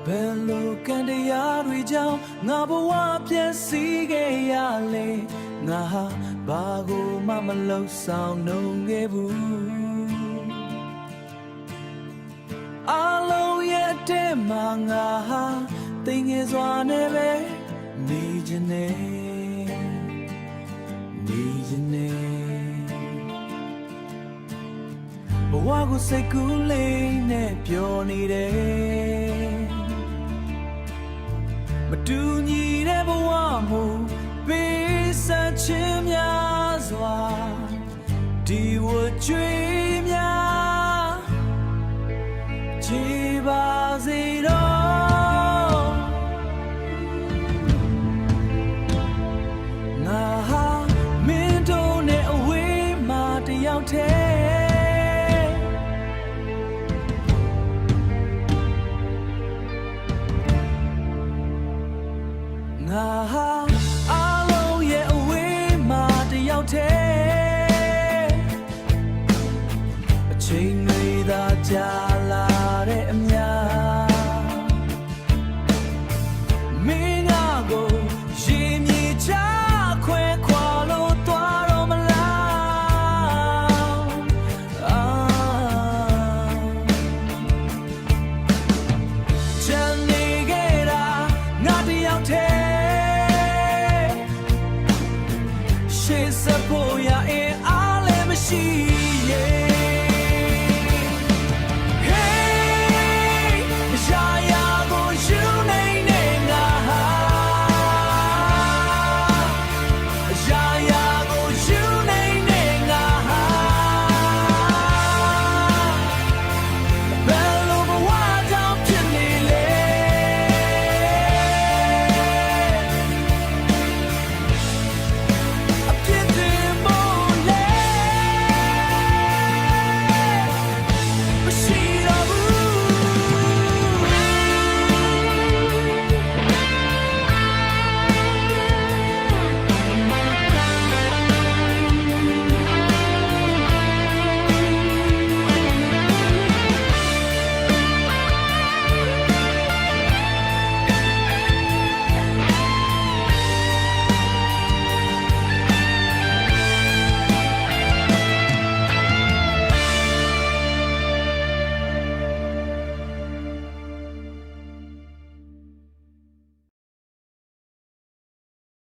ဘယ်လိုကံတရားတွေကြောင့်ငါဘဝပြည့်စည်ခဲ့ရလဲငါဟာဘာကိုမှမလုပ်ဆောင်နိုင်ခဲ့ဘူးအလုံးရဲ့တဲ့မှာငါဟာသိငယ်စွာနဲ့ပဲနေချင်နေဘဝကိုစိတ်ကူးလေးနဲ့ပျော်နေတယ်မတူညီတဲ့ဘဝမို့ပေးဆက်ခြင်းများစွာဒီဝကြွေးများကြည်ပါစေတော့ငါဟာမင်းတို့နဲ့အဝေးမှာတယောက်တည်းငါဟာအလုံးရဲ့အဝေးမှာတယောက်တည်းအချိန်တွေသာကြာလာတဲ့အများမင်းငါကိုရင်မြေချခွဲခွာလို့သွားတော့မလားချမ်းနေခဲ့တာငါတယောက်တည်းရှေ့ဆက်ဖို့ရအင်အားလည်းမရှိ